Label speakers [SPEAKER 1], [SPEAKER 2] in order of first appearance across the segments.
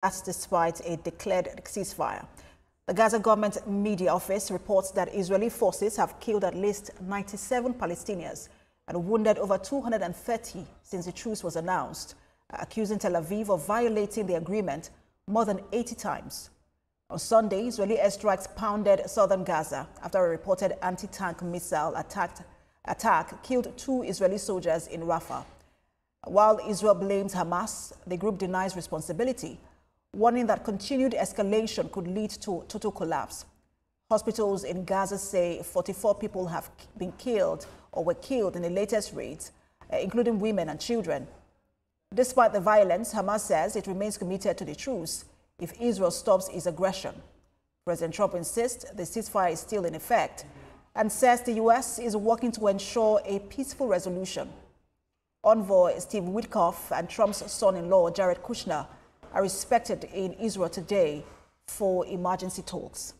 [SPEAKER 1] That's despite a declared ceasefire. The Gaza government media office reports that Israeli forces have killed at least 97 Palestinians and wounded over 230 since the truce was announced, accusing Tel Aviv of violating the agreement more than 80 times. On Sunday, Israeli airstrikes pounded southern Gaza after a reported anti-tank missile attack killed 2 Israeli soldiers in Rafah. While Israel blames Hamas, the group denies responsibility, warning that continued escalation could lead to total collapse. Hospitals in Gaza say 44 people have been killed or were killed in the latest raids, including women and children. Despite the violence, Hamas says it remains committed to the truce if Israel stops its aggression. President Trump insists the ceasefire is still in effect and says the U.S. is working to ensure a peaceful resolution. Envoy Steve Witkoff and Trump's son-in-law Jared Kushner are expected in Israel today for emergency talks.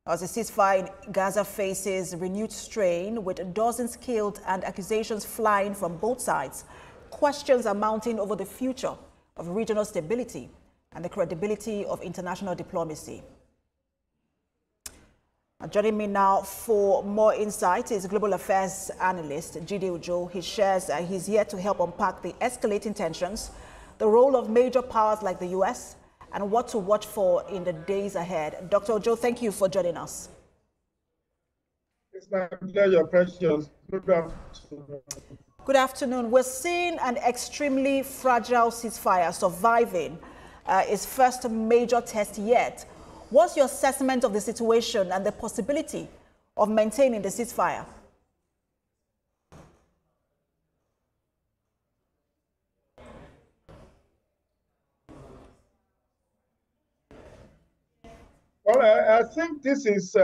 [SPEAKER 1] As the ceasefire in Gaza faces renewed strain, with dozens killed and accusations flying from both sides, questions are mounting over the future of regional stability and the credibility of international diplomacy. Joining me now for more insight is global affairs analyst Jide Ojo. He shares he's here to help unpack the escalating tensions, the role of major powers like the U.S., and what to watch for in the days ahead. Dr. Ojo, thank you for joining us.
[SPEAKER 2] It's my pleasure, Precious. Good afternoon.
[SPEAKER 1] Good afternoon. We're seeing an extremely fragile ceasefire surviving its first major test yet. What's your assessment of the situation and the possibility of maintaining the ceasefire?
[SPEAKER 2] Well, I think this is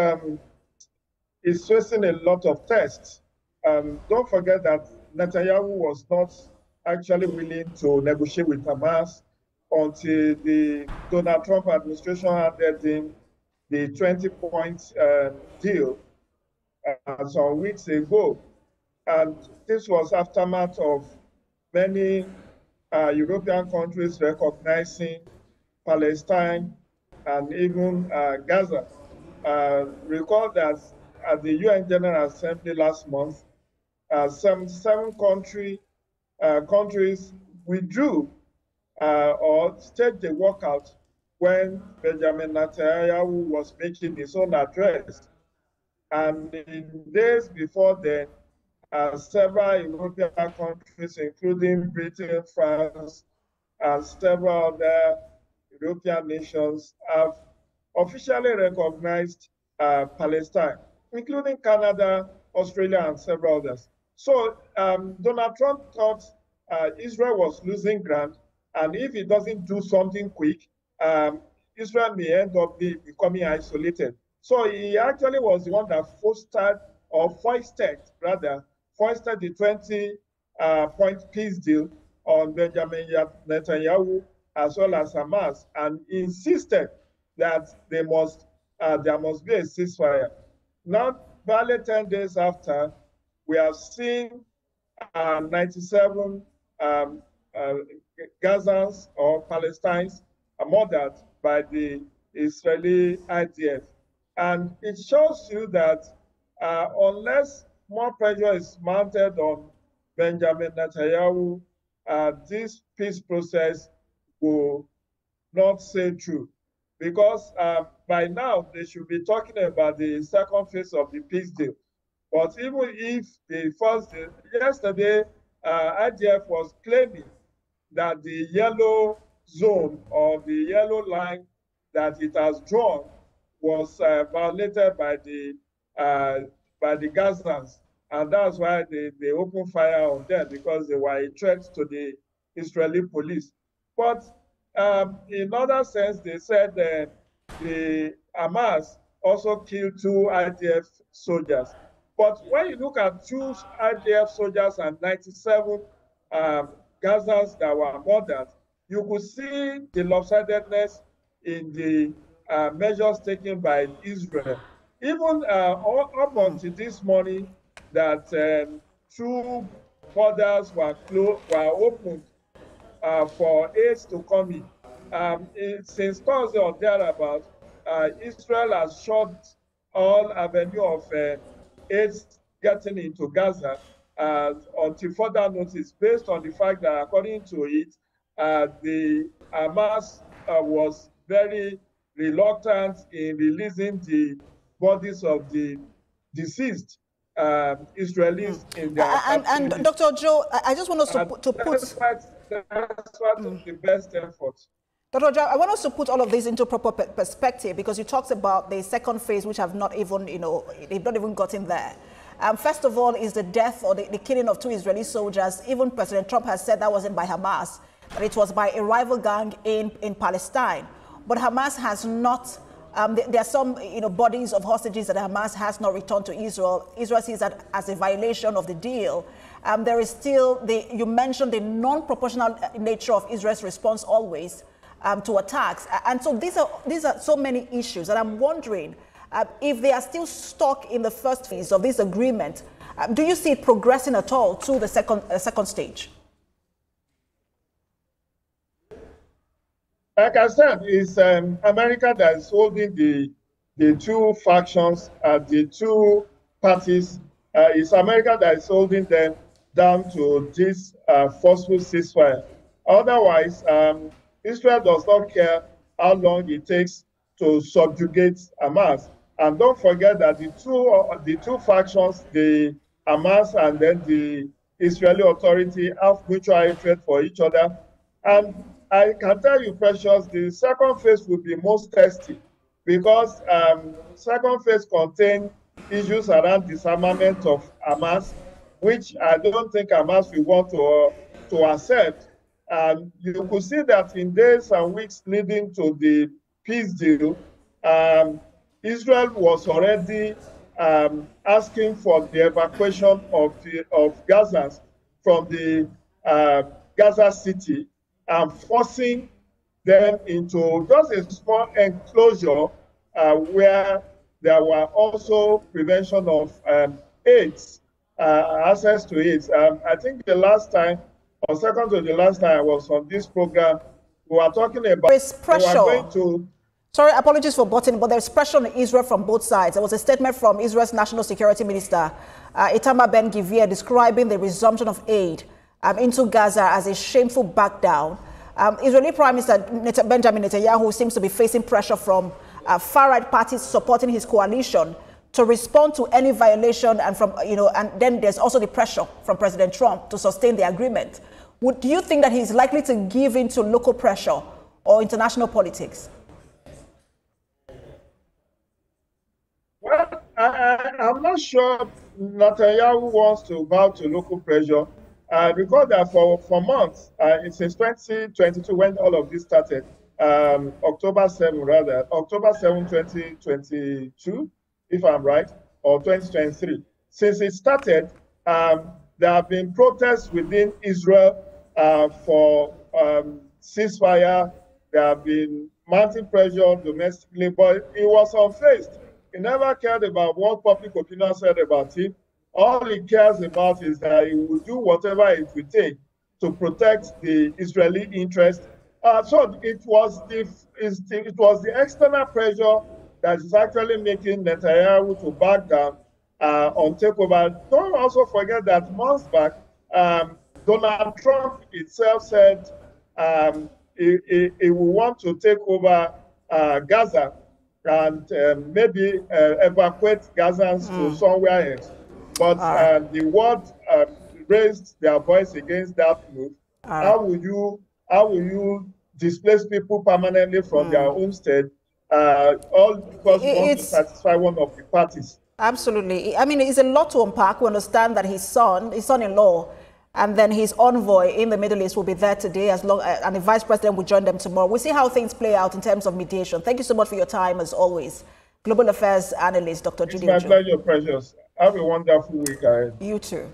[SPEAKER 2] facing a lot of tests. Don't forget that Netanyahu was not actually willing to negotiate with Hamas until the Donald Trump administration handed him the 20-point deal some weeks ago. And this was aftermath of many European countries recognizing Palestine and even Gaza. Recall that at the UN General Assembly last month, seven countries withdrew or staged the walkout when Benjamin Netanyahu was making his own address. And in days before then, several European countries, including Britain, France, and several other European nations, have officially recognized Palestine, including Canada, Australia, and several others. So Donald Trump thought Israel was losing ground, and if he doesn't do something quick, Israel may end up becoming isolated. So he actually was the one that foisted the 20-point peace deal on Benjamin Netanyahu as well as Hamas, and insisted that there must be a ceasefire. Now, barely 10 days after, we have seen 97 Gazans or Palestinians murdered by the Israeli IDF. And it shows you that unless more pressure is mounted on Benjamin Netanyahu, this peace process will not sail through. Because by now, they should be talking about the second phase of the peace deal. But even if the first deal, yesterday, IDF was claiming that the yellow zone or the yellow line that it has drawn was violated by the Gazans, and that's why they opened fire on them, because they were a threat to the Israeli police. But in other sense, they said the Hamas also killed 2 IDF soldiers. But when you look at 2 IDF soldiers and 97 Gazans that were murdered, you could see the lopsidedness in the measures taken by Israel. Even up until this morning, that 2 borders were opened for aid to come in. Since Thursday or thereabout, Israel has shut all avenue of aid getting into Gaza until further notice, based on the fact that, according to it, the Hamas was very reluctant in releasing the bodies of the deceased Israelis in their
[SPEAKER 1] and Dr. Joe, I just want us to put
[SPEAKER 2] that's the best effort.
[SPEAKER 1] Dr. Joe, I want us to put all of this into proper perspective, because you talked about the second phase, which have not even, they've not even gotten there. First of all is the death or the killing of 2 Israeli soldiers. Even President Trump has said that wasn't by Hamas, but it was by a rival gang in Palestine. But Hamas has not, there are some bodies of hostages that Hamas has not returned to Israel. Israel sees that as a violation of the deal. There is still, you mentioned the non-proportional nature of Israel's response always to attacks. And so these are so many issues, and I'm wondering if they are still stuck in the first phase of this agreement. Do you see it progressing at all to the second stage?
[SPEAKER 2] Like I said, it's America that is holding the 2 factions, the 2 parties. It's America that is holding them down to this forceful ceasefire. Otherwise, Israel does not care how long it takes to subjugate Hamas. And don't forget that the two factions, the Hamas and then the Israeli Authority, have mutual hatred for each other. And I can tell you, Precious, the second phase will be most testy, because second phase contains issues around disarmament of Hamas, which I don't think Hamas will want to accept. And you could see that in days and weeks leading to the peace deal, Israel was already asking for the evacuation of Gazans from the Gaza city and forcing them into just a small enclosure where there were also prevention of AIDS, access to AIDS. I think the last time, or second to the last time I was on this program, we were talking about...
[SPEAKER 1] There's pressure. Sorry, apologies for butting, but there's pressure on Israel from both sides. There was a statement from Israel's National Security Minister, Itamar Ben-Gvir, describing the resumption of aid into Gaza as a shameful backdown. Israeli Prime Minister Benjamin Netanyahu seems to be facing pressure from far-right parties supporting his coalition to respond to any violation, and and then there's also the pressure from President Trump to sustain the agreement. Do you think that he's likely to give in to local pressure or international politics?
[SPEAKER 2] Well, I'm not sure Netanyahu wants to bow to local pressure, because for months, since 2022, when all of this started, October 7, 2022, if I'm right, or 2023. Since it started, there have been protests within Israel for ceasefire. There have been mounting pressure domestically, but it was unfazed. He never cared about what public opinion said about him. All he cares about is that he will do whatever it will take to protect the Israeli interest. So it was the external pressure that is actually making Netanyahu to back down on takeover. Don't also forget that months back, Donald Trump itself said he will want to take over Gaza and maybe evacuate Gazans to somewhere else. But the world raised their voice against that move. How will you displace people permanently from their homestead, all because you want to satisfy one of the parties?
[SPEAKER 1] Absolutely. I mean, it's a lot to unpack. We understand that his son-in-law, and then his envoy in the Middle East will be there today, and the vice president will join them tomorrow. We'll see how things play out in terms of mediation. Thank you so much for your time, as always. Global Affairs Analyst, Dr. Judy.
[SPEAKER 2] It's my pleasure, Precious. Have a wonderful week ahead.
[SPEAKER 1] You too.